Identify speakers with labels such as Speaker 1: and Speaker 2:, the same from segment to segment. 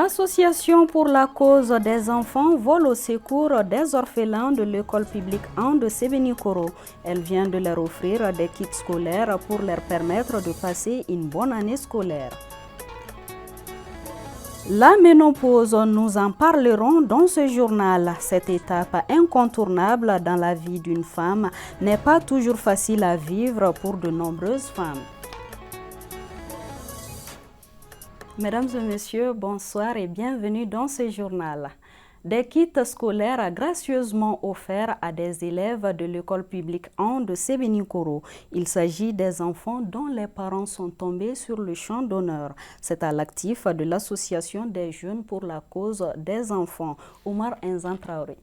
Speaker 1: L'association pour la cause des enfants vole au secours des orphelins de l'école publique 1 de Sébenikoro. Elle vient de leur offrir des kits scolaires pour leur permettre de passer une bonne année scolaire. La ménopause, nous en parlerons dans ce journal. Cette étape incontournable dans la vie d'une femme n'est pas toujours facile à vivre pour de nombreuses femmes. Mesdames et messieurs, bonsoir et bienvenue dans ce journal. Des kits scolaires gracieusement offerts à des élèves de l'école publique 1 de Sébenikoro. Il s'agit des enfants dont les parents sont tombés sur le champ d'honneur. C'est à l'actif de l'Association des jeunes pour la cause des enfants, Omar Enzan Traoré.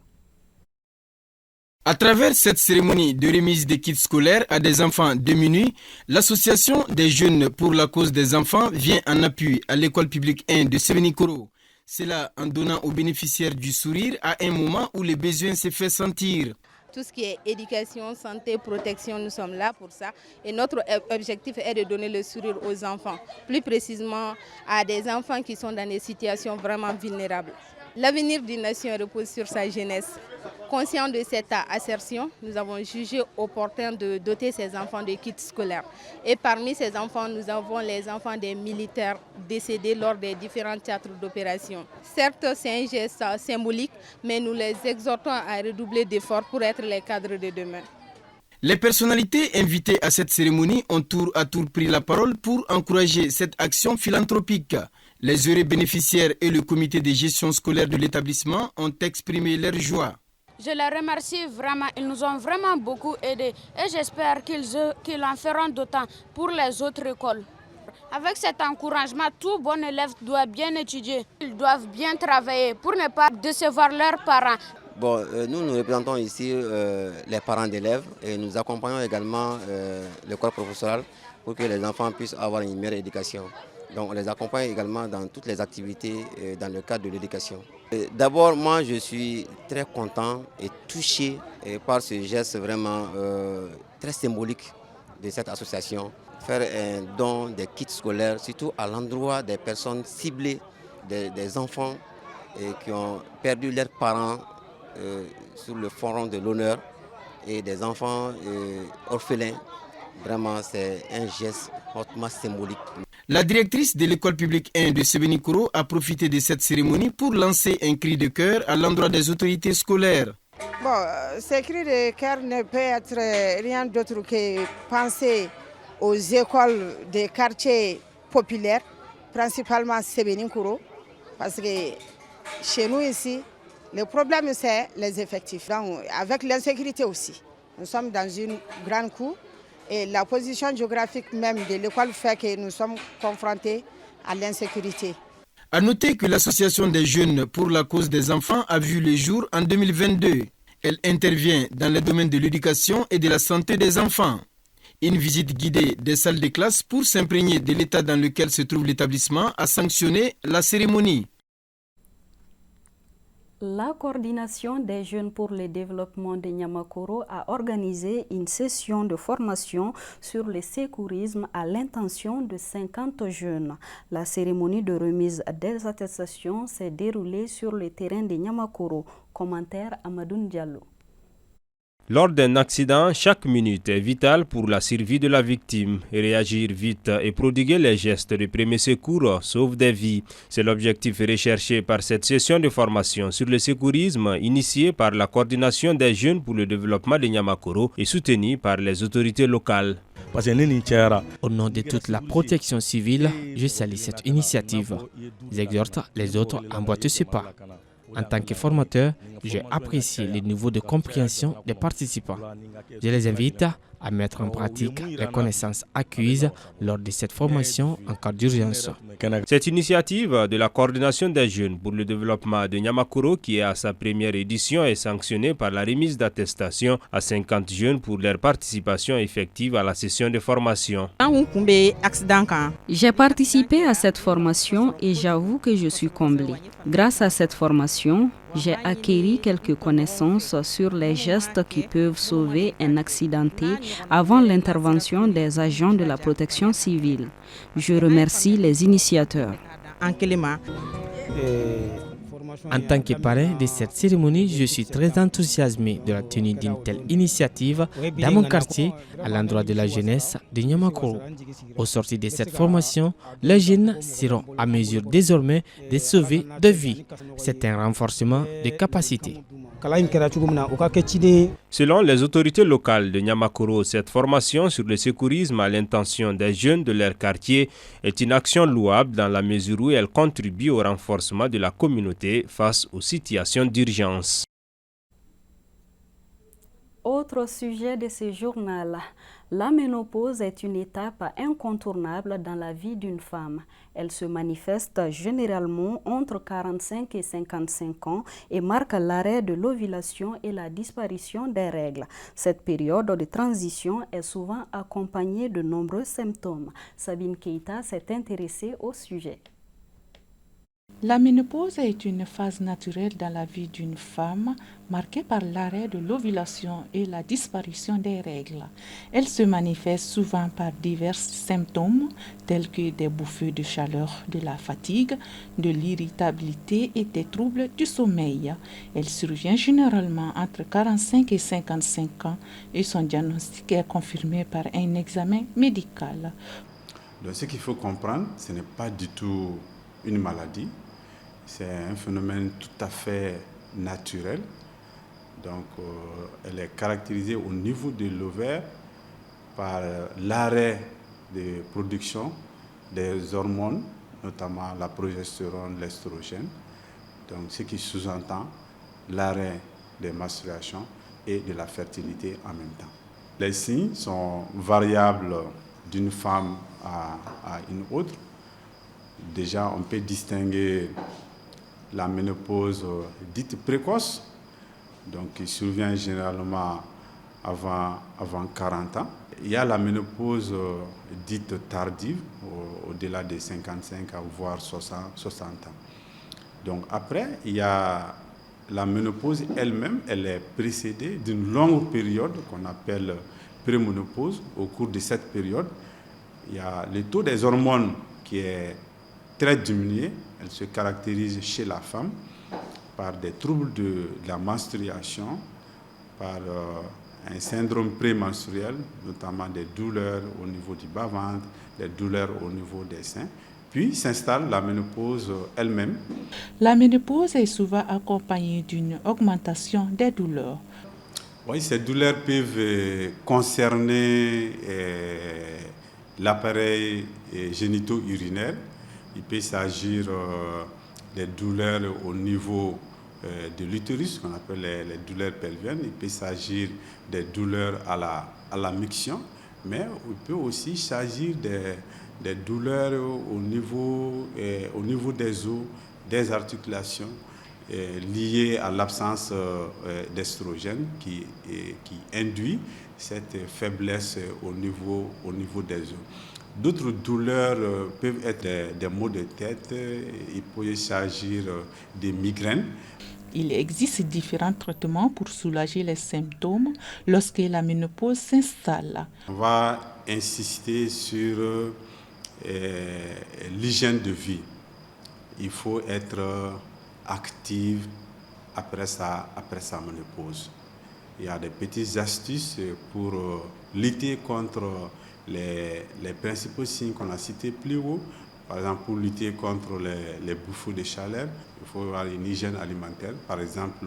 Speaker 2: À travers cette cérémonie de remise des kits scolaires à des enfants démunis, l'Association des jeunes pour la cause des enfants vient en appui à l'école publique 1 de Sébenikoro. Cela en donnant aux bénéficiaires du sourire à un moment où les besoins se font sentir.
Speaker 3: Tout ce qui est éducation, santé, protection, nous sommes là pour ça. Et notre objectif est de donner le sourire aux enfants, plus précisément à des enfants qui sont dans des situations vraiment vulnérables. L'avenir d'une nation repose sur sa jeunesse. Conscient de cette assertion, nous avons jugé opportun de doter ces enfants de kits scolaires. Et parmi ces enfants, nous avons les enfants des militaires décédés lors des différents théâtres d'opération. Certes, c'est un geste symbolique, mais nous les exhortons à redoubler d'efforts pour être les cadres de demain.
Speaker 2: Les personnalités invitées à cette cérémonie ont tour à tour pris la parole pour encourager cette action philanthropique. Les heureux bénéficiaires et le comité de gestion scolaire de l'établissement ont exprimé leur joie.
Speaker 4: Je les remercie vraiment, ils nous ont vraiment beaucoup aidés et j'espère qu'ils en feront d'autant pour les autres écoles. Avec cet encouragement, tout bon élève doit bien étudier. Ils doivent bien travailler pour ne pas décevoir leurs parents.
Speaker 5: Bon, nous représentons ici les parents d'élèves et nous accompagnons également l'école professorale pour que les enfants puissent avoir une meilleure éducation. Donc on les accompagne également dans toutes les activités dans le cadre de l'éducation. D'abord, moi je suis très content et touché par ce geste vraiment très symbolique de cette association. Faire un don des kits scolaires, surtout à l'endroit des personnes ciblées, des enfants qui ont perdu leurs parents sur le front de l'honneur et des enfants orphelins. Vraiment, c'est un geste hautement symbolique.
Speaker 2: La directrice de l'école publique 1 de Sébenikoro a profité de cette cérémonie pour lancer un cri de cœur à l'endroit des autorités scolaires.
Speaker 6: Bon, ce cri de cœur ne peut être rien d'autre que penser aux écoles des quartiers populaires, principalement Sébenikoro, parce que chez nous ici, le problème c'est les effectifs. Donc, avec l'insécurité aussi, nous sommes dans une grande cour. Et la position géographique même de l'école fait que nous sommes confrontés à l'insécurité.
Speaker 2: A noter que l'Association des jeunes pour la cause des enfants a vu le jour en 2022. Elle intervient dans le domaine de l'éducation et de la santé des enfants. Une visite guidée des salles de classe pour s'imprégner de l'état dans lequel se trouve l'établissement a sanctionné la cérémonie.
Speaker 1: La coordination des jeunes pour le développement de Niamakoro a organisé une session de formation sur le sécurisme à l'intention de 50 jeunes. La cérémonie de remise des attestations s'est déroulée sur le terrain de Niamakoro. Commentaire Amadoun Diallo.
Speaker 7: Lors d'un accident, chaque minute est vitale pour la survie de la victime. Réagir vite et prodiguer les gestes de premier secours sauve des vies. C'est l'objectif recherché par cette session de formation sur le sécurisme initiée par la coordination des jeunes pour le développement de Niamakoro et soutenue par les autorités locales.
Speaker 8: Au nom de toute la protection civile, je salue cette initiative. J'exhorte les autres à emboîter ce pas. En tant que formateur, j'ai apprécié le niveau de compréhension des participants. Je les invite à mettre en pratique les connaissances acquises lors de cette formation en cas d'urgence.
Speaker 7: Cette initiative de la coordination des jeunes pour le développement de Niamakoro, qui est à sa première édition, est sanctionnée par la remise d'attestation à 50 jeunes pour leur participation effective à la session de formation.
Speaker 1: J'ai participé à cette formation et j'avoue que je suis comblée. Grâce à cette formation, j'ai acquis quelques connaissances sur les gestes qui peuvent sauver un accidenté avant l'intervention des agents de la protection civile. Je remercie les initiateurs.
Speaker 8: En tant que parrain de cette cérémonie, je suis très enthousiasmé de la tenue d'une telle initiative dans mon quartier à l'endroit de la jeunesse de Niamakoro. Au sortir de cette formation, les jeunes seront à mesure désormais de sauver des vies. C'est un renforcement des capacités.
Speaker 7: Selon les autorités locales de Niamakoro, cette formation sur le secourisme à l'intention des jeunes de leur quartier est une action louable dans la mesure où elle contribue au renforcement de la communauté face aux situations d'urgence.
Speaker 1: Autre sujet de ce journal, la ménopause est une étape incontournable dans la vie d'une femme. Elle se manifeste généralement entre 45 et 55 ans et marque l'arrêt de l'ovulation et la disparition des règles. Cette période de transition est souvent accompagnée de nombreux symptômes. Sabine Keita s'est intéressée au sujet.
Speaker 9: La ménopause est une phase naturelle dans la vie d'une femme marquée par l'arrêt de l'ovulation et la disparition des règles. Elle se manifeste souvent par divers symptômes tels que des bouffées de chaleur, de la fatigue, de l'irritabilité et des troubles du sommeil. Elle survient généralement entre 45 et 55 ans et son diagnostic est confirmé par un examen médical.
Speaker 10: Donc, ce qu'il faut comprendre, ce n'est pas du tout une maladie. C'est un phénomène tout à fait naturel. Donc, elle est caractérisée au niveau de l'ovaire par l'arrêt de production des hormones, notamment la progestérone, l'estrogène. Donc, ce qui sous-entend l'arrêt des menstruations et de la fertilité en même temps. Les signes sont variables d'une femme à une autre. Déjà, on peut distinguer la ménopause dite précoce, donc qui survient généralement avant 40 ans. Il y a la ménopause dite tardive, au-delà des 55 à voire 60 ans. Donc après, il y a la ménopause elle-même, elle est précédée d'une longue période qu'on appelle préménopause. Au cours de cette période, il y a le taux des hormones qui est très diminuée. Elle se caractérise chez la femme par des troubles de la menstruation, par un syndrome prémenstruel, notamment des douleurs au niveau du bas-ventre, des douleurs au niveau des seins. Puis s'installe la ménopause elle-même.
Speaker 9: La ménopause est souvent accompagnée d'une augmentation des douleurs.
Speaker 10: Oui, ces douleurs peuvent concerner l'appareil génito-urinaire. Il peut s'agir des douleurs au niveau de l'utérus, qu'on appelle les douleurs pelviennes. Il peut s'agir des douleurs à la miction, mais il peut aussi s'agir des douleurs au niveau des os, des articulations, liées à l'absence d'estrogène qui induit cette faiblesse au niveau des os. D'autres douleurs peuvent être des maux de tête, il peut s'agir des migraines.
Speaker 9: Il existe différents traitements pour soulager les symptômes lorsque la ménopause s'installe.
Speaker 10: On va insister sur l'hygiène de vie. Il faut être active après sa ménopause. Il y a des petites astuces pour lutter contre les principaux signes qu'on a cités plus haut. Par exemple, pour lutter contre les bouffées de chaleur, il faut avoir une hygiène alimentaire. Par exemple,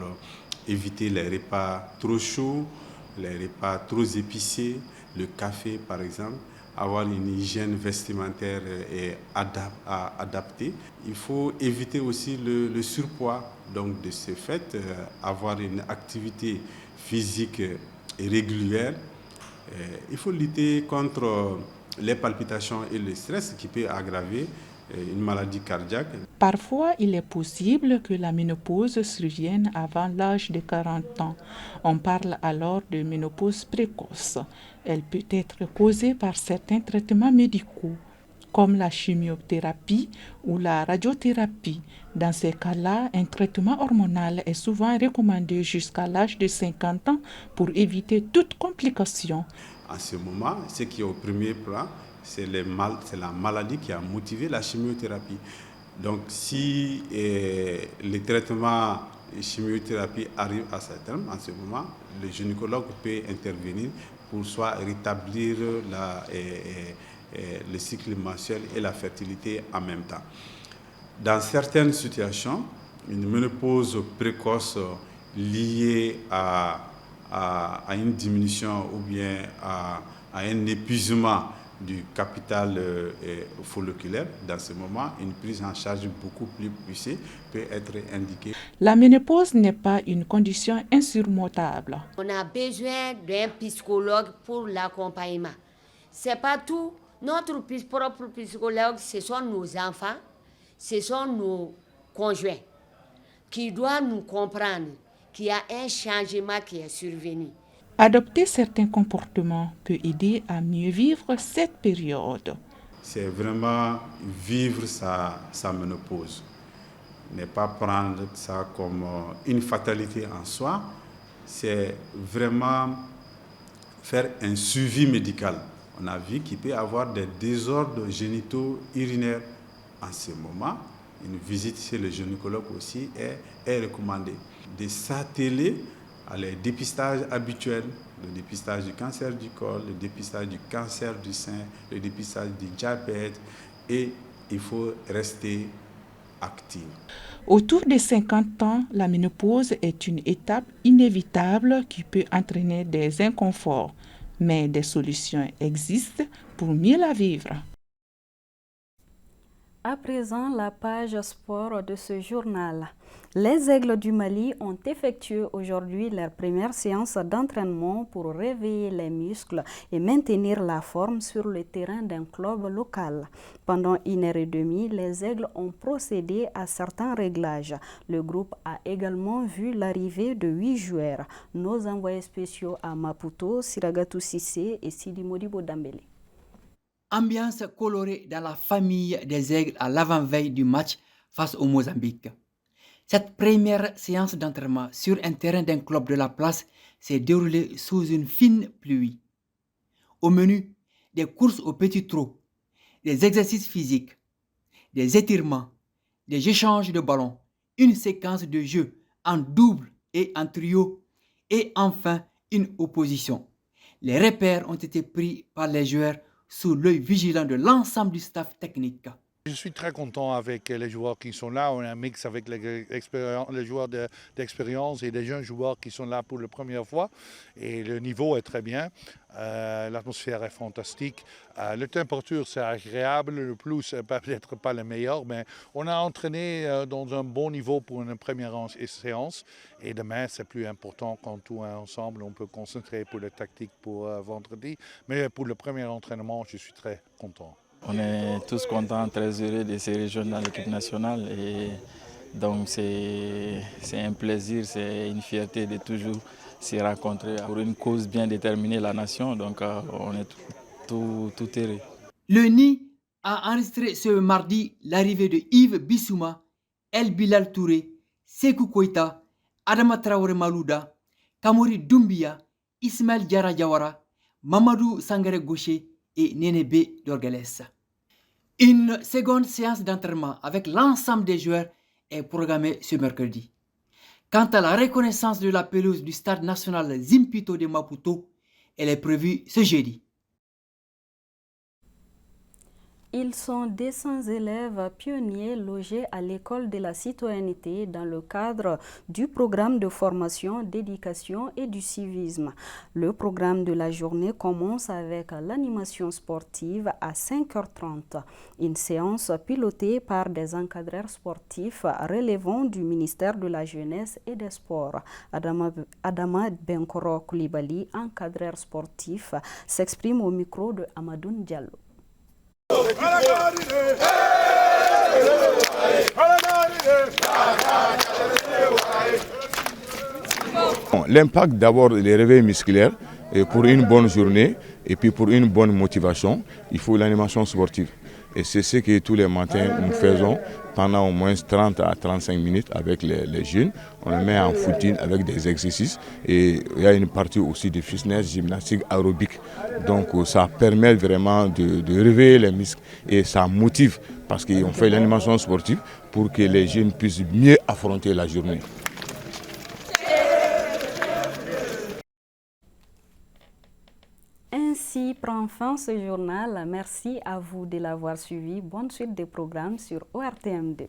Speaker 10: éviter les repas trop chauds, les repas trop épicés, le café par exemple. Avoir une hygiène vestimentaire adaptée. Il faut éviter aussi le surpoids. Donc, de ce fait, avoir une activité physique régulière. Il faut lutter contre les palpitations et le stress qui peut aggraver une maladie cardiaque.
Speaker 9: Parfois, il est possible que la ménopause survienne avant l'âge de 40 ans. On parle alors de ménopause précoce. Elle peut être causée par certains traitements médicaux, comme la chimiothérapie ou la radiothérapie. Dans ces cas-là, un traitement hormonal est souvent recommandé jusqu'à l'âge de 50 ans pour éviter toute complication.
Speaker 10: En ce moment, ce qui est au premier plan, c'est la maladie qui a motivé la chimiothérapie. Donc si les traitements chimiothérapie arrive à ce terme, en ce moment, le gynécologue peut intervenir pour soit rétablir le cycle menstruel et la fertilité en même temps. Dans certaines situations, une ménopause précoce liée à une diminution ou bien à un épuisement du capital folliculaire, dans ce moment, une prise en charge beaucoup plus poussée peut être indiquée.
Speaker 9: La ménopause n'est pas une condition insurmontable.
Speaker 11: On a besoin d'un psychologue pour l'accompagnement. C'est pas tout. Notre propre psychologue, ce sont nos enfants, ce sont nos conjoints qui doivent nous comprendre qu'il y a un changement qui est survenu.
Speaker 9: Adopter certains comportements peut aider à mieux vivre cette période.
Speaker 10: C'est vraiment vivre sa ménopause. Ne pas prendre ça comme une fatalité en soi. C'est vraiment faire un suivi médical. On a vu qu'il peut y avoir des désordres génitaux urinaires en ce moment. Une visite chez le gynécologue aussi est recommandée. De s'atteler à les dépistages habituels, le dépistage du cancer du col, le dépistage du cancer du sein, le dépistage du diabète, et il faut rester actif.
Speaker 9: Autour des 50 ans, la ménopause est une étape inévitable qui peut entraîner des inconforts, mais des solutions existent pour mieux la vivre.
Speaker 1: À présent, la page sport de ce journal. Les Aigles du Mali ont effectué aujourd'hui leur première séance d'entraînement pour réveiller les muscles et maintenir la forme sur le terrain d'un club local. Pendant 1h30, les Aigles ont procédé à certains réglages. Le groupe a également vu l'arrivée de 8 joueurs. Nos envoyés spéciaux à Maputo, Siragatou Sissé et Sidi Modibo Dambélé.
Speaker 12: Ambiance colorée dans la famille des Aigles à l'avant-veille du match face au Mozambique. Cette première séance d'entraînement sur un terrain d'un club de la place s'est déroulée sous une fine pluie. Au menu, des courses au petit trot, des exercices physiques, des étirements, des échanges de ballons, une séquence de jeux en double et en trio et enfin une opposition. Les repères ont été pris par les joueurs sous l'œil vigilant de l'ensemble du staff technique.
Speaker 13: Je suis très content avec les joueurs qui sont là. On a un mix avec les joueurs d'expérience et des jeunes joueurs qui sont là pour la première fois. Et le niveau est très bien. L'atmosphère est fantastique. La température, c'est agréable. Le plus, peut-être pas le meilleur, mais on a entraîné dans un bon niveau pour une première séance. Et demain, c'est plus important quand tout est ensemble. On peut concentrer pour la tactique pour vendredi. Mais pour le premier entraînement, je suis très content.
Speaker 14: On est tous contents, très heureux de se rejoindre dans l'équipe nationale et donc c'est un plaisir, c'est une fierté de toujours se rencontrer pour une cause bien déterminée, la nation, donc on est tout heureux.
Speaker 12: Le NI a enregistré ce mardi l'arrivée de Yves Bissouma, El Bilal Touré, Sékou Koïta, Adama Traoré Malouda, Kamori Doumbia, Ismaël Diarra Diawara, Mamadou Sangaré Gaucher et Nénébé Dorgalès. Une seconde séance d'entraînement avec l'ensemble des joueurs est programmée ce mercredi. Quant à la reconnaissance de la pelouse du stade national Zimpito de Maputo, elle est prévue ce jeudi.
Speaker 1: Ils sont 200 élèves pionniers logés à l'école de la citoyenneté dans le cadre du programme de formation, d'éducation et du civisme. Le programme de la journée commence avec l'animation sportive à 5h30. Une séance pilotée par des encadreurs sportifs relevant du ministère de la Jeunesse et des Sports. Adama Benkoro Koulibaly, encadreur sportif, s'exprime au micro de Amadoun Diallo.
Speaker 15: L'impact d'abord des réveils musculaires et pour une bonne journée et puis pour une bonne motivation, il faut l'animation sportive. Et c'est ce que tous les matins nous faisons pendant au moins 30 à 35 minutes avec les jeunes. On les met en footing avec des exercices. Et il y a une partie aussi de fitness, gymnastique aérobique. Donc ça permet vraiment de réveiller les muscles et ça motive parce qu'on fait l'animation sportive pour que les jeunes puissent mieux affronter la journée.
Speaker 1: Ainsi prend fin ce journal. Merci à vous de l'avoir suivi. Bonne suite des programmes sur ORTM2.